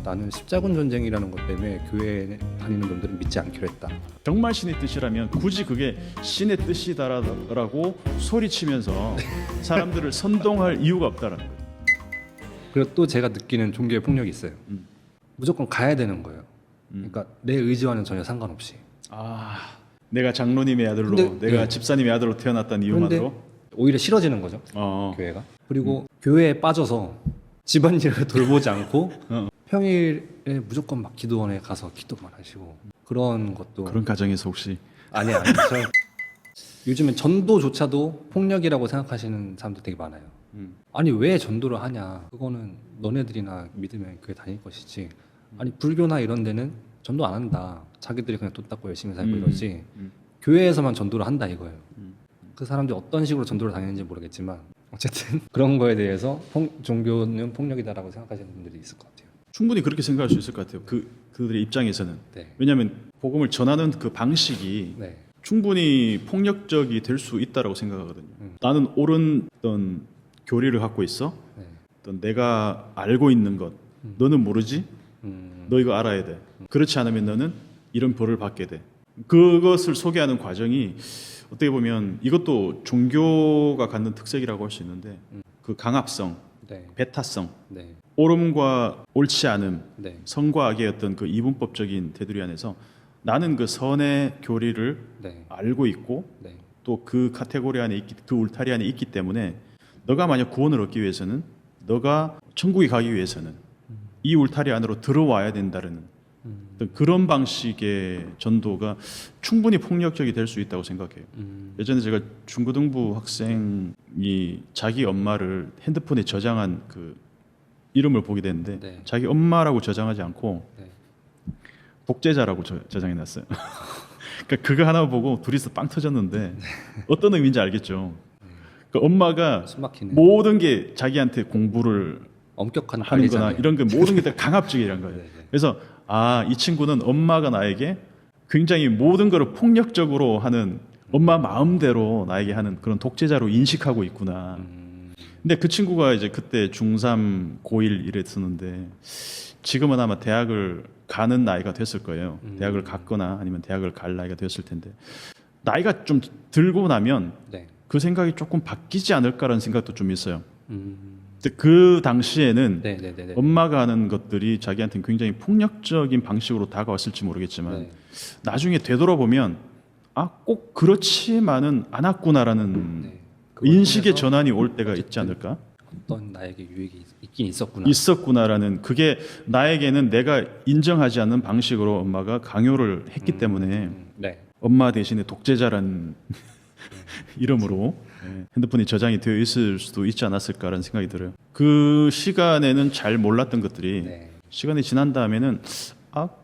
나는 십자군 전쟁이라는 것 때문에 교회에 다니는 놈들은 믿지 않기로 했다. 정말 신의 뜻이라면 굳이 그게 신의 뜻이다라고 소리치면서 사람들을 선동할 이유가 없다라는 거예요. 그리고 또 제가 느끼는 종교의 폭력이 있어요. 무조건 가야 되는 거예요. 그러니까 내 의지와는 전혀 상관없이. 아, 내가 장로님의 아들로, 근데, 내가 네. 집사님의 아들로 태어났다는 이유만으로. 그런데 오히려 싫어지는 거죠. 교회가. 그리고 교회에 빠져서 집안일을 돌보지 않고 평일에 무조건 막 기도원에 가서 기도만 하시고 그런 것도 그런 가정에서 혹시 아니에요. 요즘엔 전도조차도 폭력이라고 생각하시는 사람들 되게 많아요. 아니 왜 전도를 하냐? 그거는 너네들이나 믿으면 교회 다닐 것이지. 아니 불교나 이런 데는 전도 안 한다. 자기들이 그냥 돈 닦고 열심히 살고 이러지. 교회에서만 전도를 한다 이거예요. 그 사람들이 어떤 식으로 전도를 다니는지 모르겠지만 어쨌든 그런 거에 대해서 종교는 폭력이다라고 생각하시는 분들이 있을 것 같아요. 충분히 그렇게 생각할 수 있을 것 같아요. 그들의 입장에서는. 네. 왜냐하면 복음을 전하는 그 방식이 네. 충분히 폭력적이 될 수 있다라고 생각하거든요. 나는 옳은 어떤 교리를 갖고 있어. 네. 어떤 내가 알고 있는 것, 너는 모르지? 너 이거 알아야 돼. 그렇지 않으면 너는 이런 벌을 받게 돼. 그것을 소개하는 과정이 어떻게 보면 이것도 종교가 갖는 특색이라고 할 수 있는데 그 강압성, 네. 배타성, 네. 옳음과 옳지 않음, 네. 선과 악의 어떤 그 이분법적인 테두리 안에서 나는 그 선의 교리를 네. 알고 있고 네. 또 그 카테고리 안에 그 울타리 안에 있기 때문에 너가 만약 구원을 얻기 위해서는 너가 천국에 가기 위해서는 이 울타리 안으로 들어와야 된다는 어떤 그런 방식의 전도가 충분히 폭력적이 될 수 있다고 생각해요. 예전에 제가 중고등부 학생이 자기 엄마를 핸드폰에 저장한 그 이름을 보게 됐는데 네. 자기 엄마라고 저장하지 않고 네. 독재자라고 저장해놨어요. 그러니까 그거 하나 보고 둘이서 빵 터졌는데 어떤 의미인지 알겠죠. 그 엄마가 숨 막히네. 모든 게 자기한테 공부를 엄격한 하는 거나 관리잖아요. 이런 게 모든 게 다 강압적이란 거예요. 네, 네. 그래서 이 친구는 엄마가 나에게 굉장히 모든 것을 폭력적으로 하는 엄마 마음대로 나에게 하는 그런 독재자로 인식하고 있구나. 근데 그 친구가 이제 그때 중3, 고1 이랬었는데 지금은 아마 대학을 가는 나이가 됐을 거예요. 대학을 갔거나 아니면 대학을 갈 나이가 됐을 텐데 나이가 좀 들고 나면 네. 그 생각이 조금 바뀌지 않을까라는 생각도 좀 있어요. 근데 그 당시에는 네, 네, 네, 네. 엄마가 하는 것들이 자기한테는 굉장히 폭력적인 방식으로 다가왔을지 모르겠지만 네. 나중에 되돌아보면 꼭 그렇지만은 않았구나라는 네. 그걸 인식의 통해서 전환이 올 때가 있지 않을까? 어떤 나에게 유익이 있긴 있었구나. 있었구나라는 그게 나에게는 내가 인정하지 않는 방식으로 엄마가 강요를 했기 때문에 네. 엄마 대신에 독재자라는 이름으로 핸드폰이 저장이 되어 있을 수도 있지 않았을까라는 생각이 들어요. 그 시간에는 잘 몰랐던 것들이 네. 시간이 지난 다음에는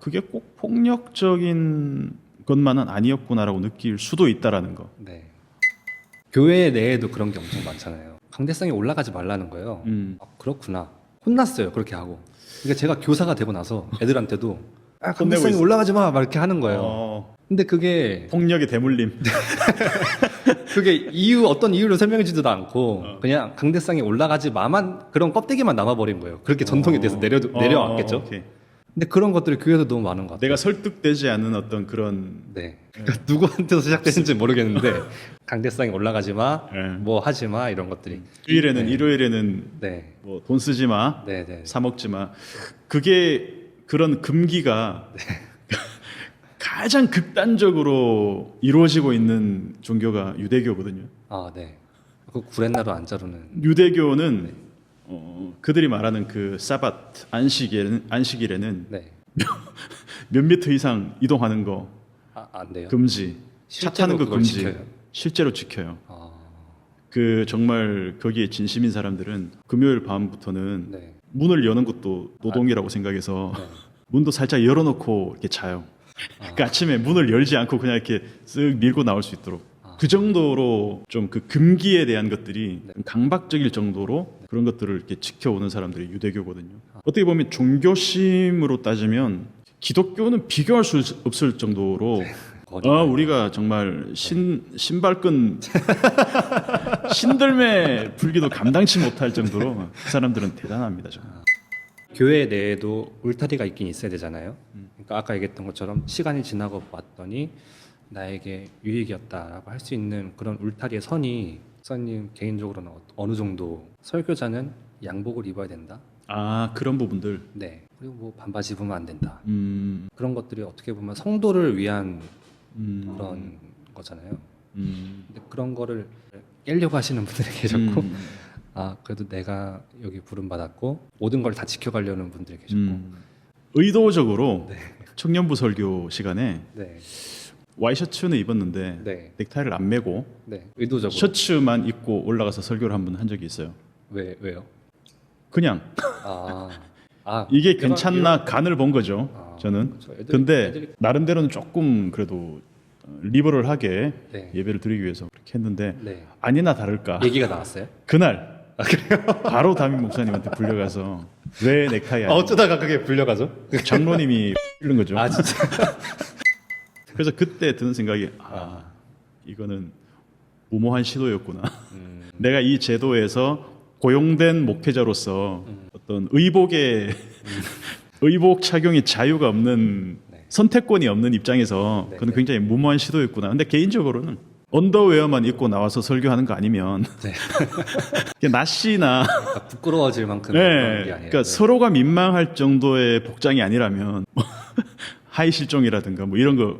그게 꼭 폭력적인 것만은 아니었구나라고 느낄 수도 있다라는 거. 네. 교회 내에도 그런 게 엄청 많잖아요. 강대상에 올라가지 말라는 거예요. 그렇구나. 혼났어요. 그렇게 하고. 그러니까 제가 교사가 되고 나서 애들한테도 강대상에 있어. 올라가지 마. 막 이렇게 하는 거예요. 근데 그게 폭력의 대물림. 어떤 이유로 설명해주지도 않고 그냥 강대상에 올라가지 마만 그런 껍데기만 남아버린 거예요. 그렇게 전통이 돼서 내려왔겠죠. 오케이. 근데 그런 것들이 교회도 너무 많은 것 같아요. 내가 설득되지 않은 어떤 그런 네. 그러니까 누구한테서 시작되는지 모르겠는데 강대상에 올라가지 마, 네. 뭐 하지 마 이런 것들이. 주일에는 네. 일요일에는 네. 뭐 돈 쓰지 마, 네, 네. 사 먹지 마. 그게 그런 금기가 가장 극단적으로 이루어지고 있는 종교가 유대교거든요. 네. 그 구렛나루 안 자르는. 유대교는 그들이 말하는 그 사밧 안식일에는 네. 몇 미터 이상 이동하는 거 안 돼요. 금지, 차 타는 거 그걸 금지, 지켜요? 실제로 지켜요. 아, 그 정말 거기에 진심인 사람들은 금요일 밤부터는 네. 문을 여는 것도 노동이라고 생각해서 네. 문도 살짝 열어놓고 이렇게 자요. 그 아침에 문을 열지 않고 그냥 이렇게 쓱 밀고 나올 수 있도록. 그 정도로 좀 그 금기에 대한 것들이 좀 강박적일 정도로 그런 것들을 이렇게 지켜오는 사람들이 유대교거든요. 어떻게 보면 종교심으로 따지면 기독교는 비교할 수 없을 정도로 우리가 정말 신발끈 신들매 불기도 감당치 못할 정도로 그 사람들은 대단합니다. 정말. 교회 내에도 울타리가 있긴 있어야 되잖아요. 그러니까 아까 얘기했던 것처럼 시간이 지나고 봤더니 나에게 유익이었다라고 할 수 있는 그런 울타리의 선이 목사님 개인적으로는 어느 정도 설교자는 양복을 입어야 된다. 아 그런 부분들. 네. 그리고 뭐 반바지 입으면 안 된다. 음, 그런 것들이 어떻게 보면 성도를 위한 음, 그런 거잖아요. 음, 근데 그런 거를 깨려고 하시는 분들이 계셨고, 음, 아 그래도 내가 여기 부름 받았고 모든 걸 다 지켜가려는 분들이 계셨고, 의도적으로 청년부 설교 시간에 네, 와이셔츠는 입었는데 네, 넥타이를 안 매고 네, 의도적으로. 셔츠만 입고 올라가서 설교를 한 번 한 적이 있어요. 왜요? 그냥 이런- 이게 괜찮나 이런- 간을 본 거죠. 아, 저는. 그렇죠. 근데 애들이- 나름대로는 조금 그래도 리버럴하게 네, 예배를 드리기 위해서 그렇게 했는데 네. 아니나 다를까 얘기가 나왔어요? 그날 바로 담임 목사님한테 불려가서 왜 넥타이 안 입어? 어쩌다가 그게 불려가죠? 장로님이 이런 거죠. 아 진짜? 그래서 그때 드는 생각이 이거는 무모한 시도였구나. 내가 이 제도에서 고용된 목회자로서 어떤 의복 착용의 자유가 없는 네. 선택권이 없는 입장에서 네, 그건 네. 굉장히 무모한 시도였구나. 근데 개인적으로는 언더웨어만 입고 나와서 설교하는 거 아니면 네. 그게 낯이나 그러니까 부끄러워질 만큼 그런 게 네, 아니에요. 그러니까 서로가 민망할 정도의 복장이 아니라면 뭐 하이 실종이라든가 뭐 이런 거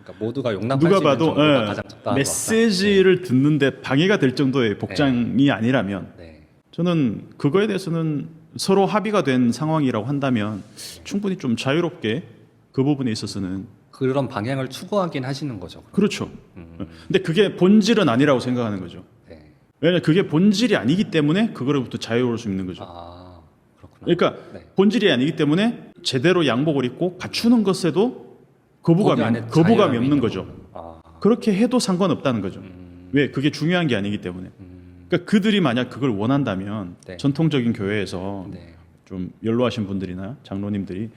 그러니까 모두가 용납할 누가 수 있는 봐도 정도가 가장 적당한 메시지를 듣는데 방해가 될 정도의 복장이 아니라면 것 같다. 네. 저는 그거에 대해서는 서로 합의가 된 상황이라고 한다면 충분히 좀 자유롭게 그 부분에 있어서는 그런 방향을 추구하긴 하시는 거죠. 그렇죠. 근데 그게 본질은 아니라고 생각하는 거죠. 네. 왜냐하면 그게 본질이 아니기 때문에 그거로부터 자유로울 수 있는 거죠. 아 그렇구나. 그러니까 네. 본질이 아니기 때문에 제대로 양복을 입고 갖추는 것에도 거기 안에 거부감이 자유함이 없는 있는 거죠. 거구나. 아, 그렇게 해도 상관없다는 거죠. 왜? 그게 중요한 게 아니기 때문에. 그러니까 그들이 만약 그걸 원한다면 네. 전통적인 교회에서 네. 좀 연로하신 분들이나 장로님들이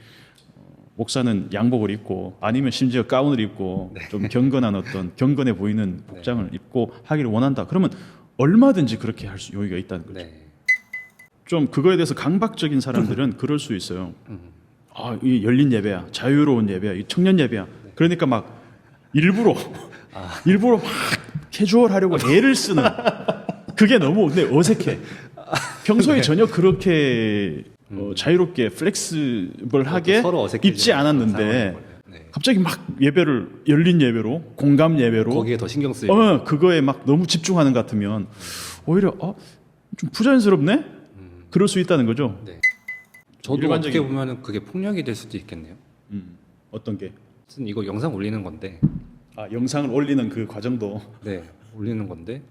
목사는 양복을 입고 아니면 심지어 가운을 입고 좀 경건한 어떤 경건해 보이는 복장을 입고 하기를 원한다. 그러면 얼마든지 그렇게 할 수 여유가 있다는 거죠. 네. 좀 그거에 대해서 강박적인 사람들은 그럴 수 있어요. 이 열린 예배야, 자유로운 예배야, 이 청년 예배야. 그러니까 막 일부러 막 캐주얼하려고 애를 쓰는 그게 너무 근데 어색해. 평소에 전혀 그렇게 자유롭게 플렉스블하게 서로 어색해지는 입지 않았는데 상황인 거예요. 네. 갑자기 막 예배를 열린 예배로 공감 예배로 거기에 더 신경 쓰이고. 그거에 막 너무 집중하는 것 같으면 오히려 좀 부자연스럽네. 그럴 수 있다는 거죠. 네. 저도 일반적인- 어떻게 보면은 그게 폭력이 될 수도 있겠네요. 어떤 게? 무슨 이거 영상 올리는 건데, 영상을 올리는 그 과정도. 네, 올리는 건데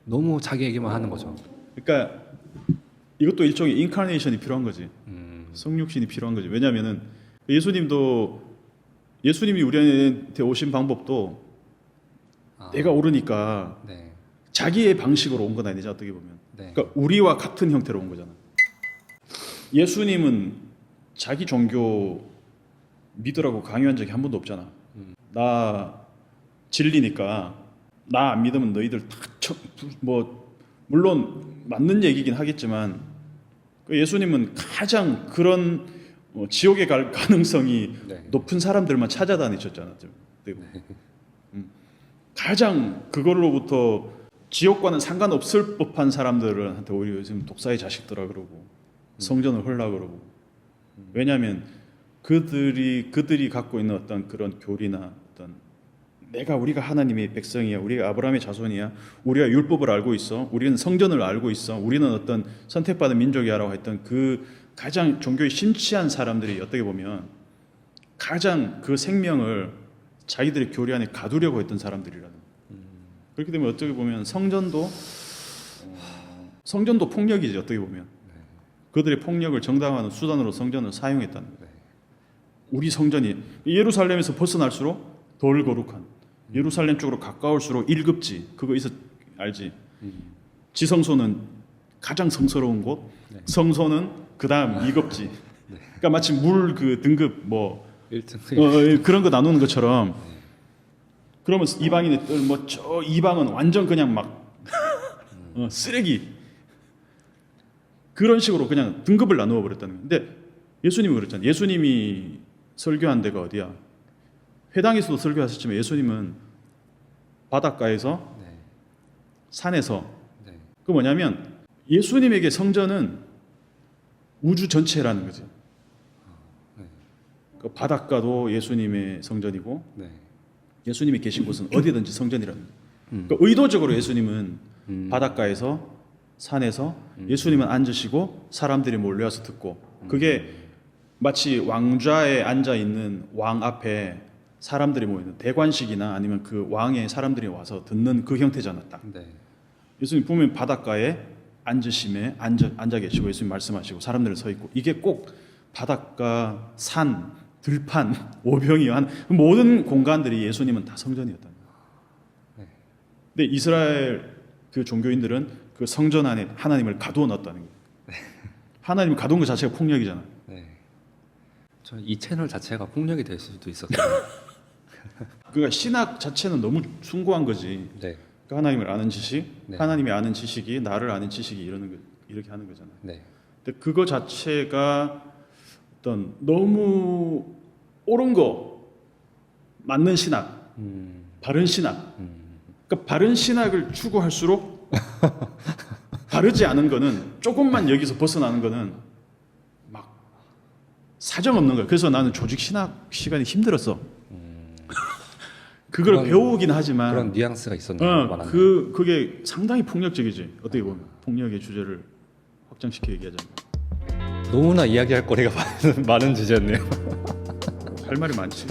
너무 자기 얘기만 하는 거죠. 그러니까 이것도 일종의 인카네이션이 필요한 거지. 성육신이 필요한 거지. 왜냐하면은 예수님이 우리한테 오신 방법도 내가 오르니까 네, 자기의 방식으로 온 건 아니죠. 어떻게 보면. 네, 그러니까 우리와 같은 형태로 온 거잖아. 예수님은 자기 종교 믿으라고 강요한 적이 한 번도 없잖아. 나 진리니까 나 안 믿으면 너희들 뭐 물론 맞는 얘기긴 하겠지만 그 예수님은 가장 그런 지옥에 갈 가능성이 네. 높은 사람들만 찾아다니셨잖아. 가장 그걸로부터 지옥과는 상관없을 법한 사람들한테 오히려 요즘 독사의 자식들아 그러고 성전을 헐라 그러고 왜냐하면 그들이 갖고 있는 어떤 그런 교리나 어떤 우리가 하나님의 백성이야, 우리가 아브라함의 자손이야, 우리가 율법을 알고 있어, 우리는 성전을 알고 있어, 우리는 어떤 선택받은 민족이야라고 했던 그 가장 종교에 심취한 사람들이 어떻게 보면 가장 그 생명을 자기들의 교리 안에 가두려고 했던 사람들이라는. 그렇기 때문에 어떻게 보면 성전도 폭력이지 어떻게 보면. 그들의 폭력을 정당화하는 수단으로 성전을 사용했다는 거예요. 우리 성전이 예루살렘에서 벗어날수록 덜 거룩한 예루살렘 쪽으로 가까울수록 1급지 그거 알지? 지성소는 가장 성스러운 곳, 성소는 그 다음 2급지. 그러니까 마치 물 그 등급 뭐 1등. 그런 거 나누는 것처럼 그러면 이방인의 뜰 뭐 저 이방은 완전 그냥 막 쓰레기 그런 식으로 그냥 등급을 나누어 버렸다는 거예요. 근데 예수님이 그랬잖아요. 예수님이 설교한 데가 어디야? 회당에서도 설교하셨지만 예수님은 바닷가에서 네. 산에서 네. 그 뭐냐면 예수님에게 성전은 우주 전체라는 거죠. 네. 그 바닷가도 예수님의 성전이고 네. 예수님이 계신 곳은 어디든지 성전이라는 거예요. 그러니까 의도적으로 예수님은 바닷가에서 산에서 예수님은 앉으시고 사람들이 몰려와서 듣고 그게 마치 왕좌에 앉아 있는 왕 앞에 사람들이 모이는 대관식이나 아니면 그 왕의 사람들이 와서 듣는 그 형태잖아 딱. 네. 예수님 보면 바닷가에 앉으심에 앉아 계시고 예수님 말씀하시고 사람들은 서 있고 이게 꼭 바닷가, 산, 들판, 오병이 한 모든 공간들이 예수님은 다 성전이었다는 거예요. 네. 근데 이스라엘 그 종교인들은 그 성전 안에 하나님을 가두어 놨다는 거예요. 하나님을 가두은 것 자체가 폭력이잖아. 네. 저는 이 채널 자체가 폭력이 될 수도 있었거든요. 그러니까 신학 자체는 너무 숭고한 거지. 네. 그 하나님을 아는 지식, 네. 하나님이 아는 지식이 나를 아는 지식이 이렇게 하는 거잖아. 네. 근데 그거 자체가 어떤 너무 옳은 거, 맞는 신학, 바른 신학. 그러니까 바른 신학을 추구할수록 바르지 않은 거는 조금만 여기서 벗어나는 거는 막 사정 없는 거야. 그래서 나는 조직 신학 시간이 힘들었어. 그걸 그런- 배우긴 하지만 그런 뉘앙스가 있었나요? 말하는 그게 상당히 폭력적이지. 어떻게 보면 폭력의 주제를 확장시켜 얘기하자면 너무나 이야기할 거리가 많은 주제였네요. 할 말이 많지.